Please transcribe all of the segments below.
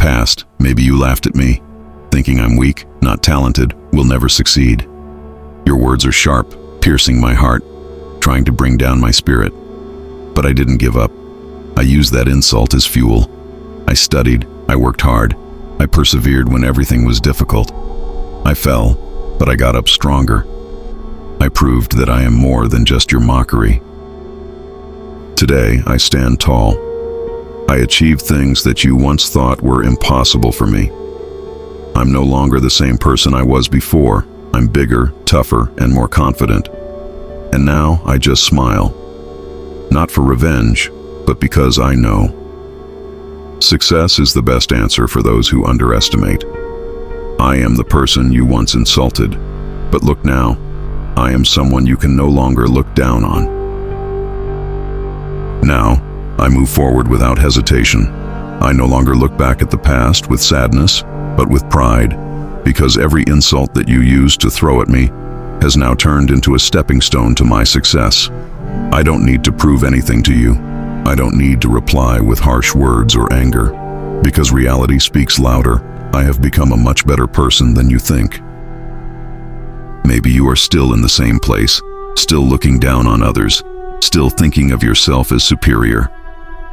past, maybe you laughed at me, thinking I'm weak, not talented, will never succeed. Your words are sharp, piercing my heart, trying to bring down my spirit. But I didn't give up. I used that insult as fuel. I studied, I worked hard, I persevered when everything was difficult. I fell, but I got up stronger. I proved that I am more than just your mockery. Today, I stand tall. I achieved things that you once thought were impossible for me. I'm no longer the same person I was before. I'm bigger, tougher, and more confident. And now I just smile. Not for revenge, but because I know. Success is the best answer for those who underestimate. I am the person you once insulted, but look now, I am someone you can no longer look down on. Now, I move forward without hesitation. I no longer look back at the past with sadness, but with pride, because every insult that you used to throw at me has now turned into a stepping stone to my success. I don't need to prove anything to you. I don't need to reply with harsh words or anger, because reality speaks louder. I have become a much better person than you think. Maybe you are still in the same place, still looking down on others, still thinking of yourself as superior.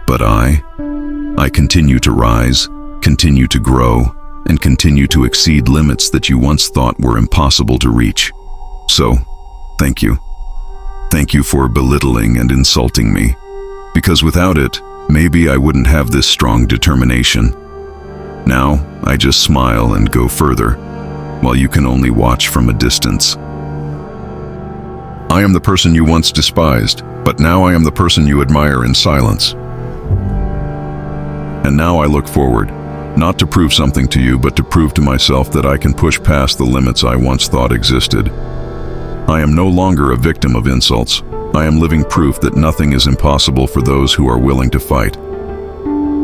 But I continue to rise, continue to grow, and continue to exceed limits that you once thought were impossible to reach. So, thank you. Thank you for belittling and insulting me, because without it, maybe I wouldn't have this strong determination. Now, I just smile and go further, while you can only watch from a distance. I am the person you once despised, but now I am the person you admire in silence. And now I look forward, not to prove something to you, but to prove to myself that I can push past the limits I once thought existed. I am no longer a victim of insults. I am living proof that nothing is impossible for those who are willing to fight.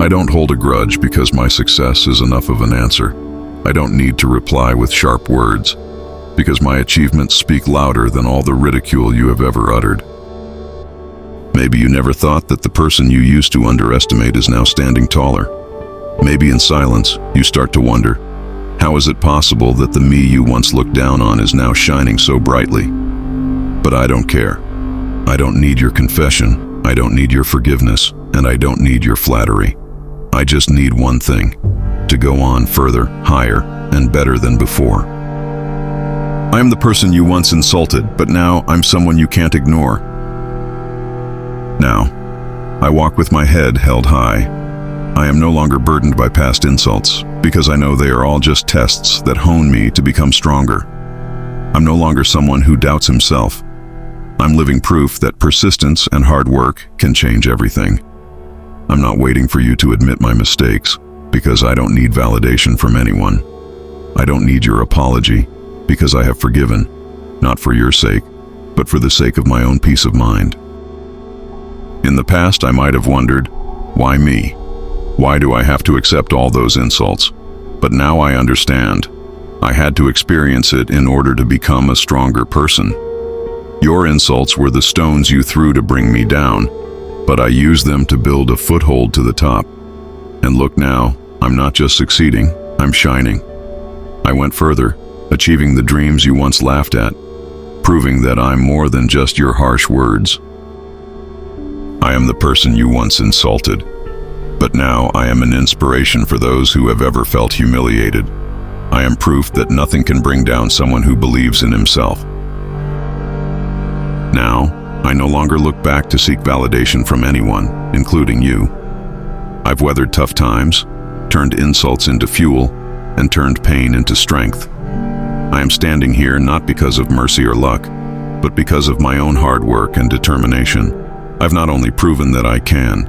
I don't hold a grudge because my success is enough of an answer. I don't need to reply with sharp words, because my achievements speak louder than all the ridicule you have ever uttered. Maybe you never thought that the person you used to underestimate is now standing taller. Maybe in silence, you start to wonder, how is it possible that the me you once looked down on is now shining so brightly? But I don't care. I don't need your confession, I don't need your forgiveness, and I don't need your flattery. I just need one thing, to go on further, higher, and better than before. I am the person you once insulted, but now I'm someone you can't ignore. Now, I walk with my head held high. I am no longer burdened by past insults, because I know they are all just tests that hone me to become stronger. I'm no longer someone who doubts himself. I'm living proof that persistence and hard work can change everything. I'm not waiting for you to admit my mistakes, because I don't need validation from anyone. I don't need your apology, because I have forgiven, not for your sake, but for the sake of my own peace of mind. In the past, I might have wondered, why me? Why do I have to accept all those insults? But now I understand. I had to experience it in order to become a stronger person. Your insults were the stones you threw to bring me down, but I used them to build a foothold to the top. And look now, I'm not just succeeding, I'm shining. I went further, achieving the dreams you once laughed at, proving that I'm more than just your harsh words. I am the person you once insulted, but now I am an inspiration for those who have ever felt humiliated. I am proof that nothing can bring down someone who believes in himself. Now, I no longer look back to seek validation from anyone, including you. I've weathered tough times, turned insults into fuel, and turned pain into strength. I am standing here not because of mercy or luck, but because of my own hard work and determination. I've not only proven that I can,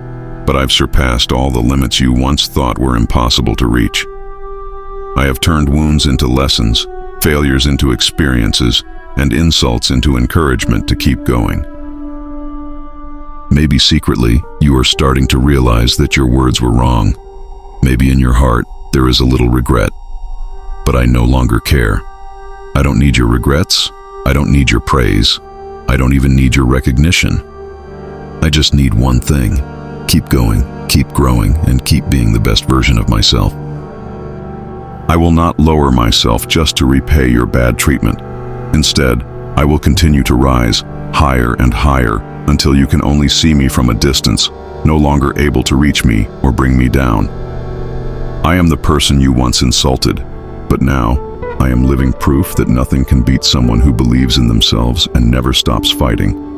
but I've surpassed all the limits you once thought were impossible to reach. I have turned wounds into lessons, failures into experiences, and insults into encouragement to keep going. Maybe secretly, you are starting to realize that your words were wrong. Maybe in your heart, there is a little regret. But I no longer care. I don't need your regrets. I don't need your praise. I don't even need your recognition. I just need one thing. Keep going, keep growing, and keep being the best version of myself. I will not lower myself just to repay your bad treatment. Instead, I will continue to rise higher and higher until you can only see me from a distance, no longer able to reach me or bring me down. I am the person you once insulted, but now I am living proof that nothing can beat someone who believes in themselves and never stops fighting.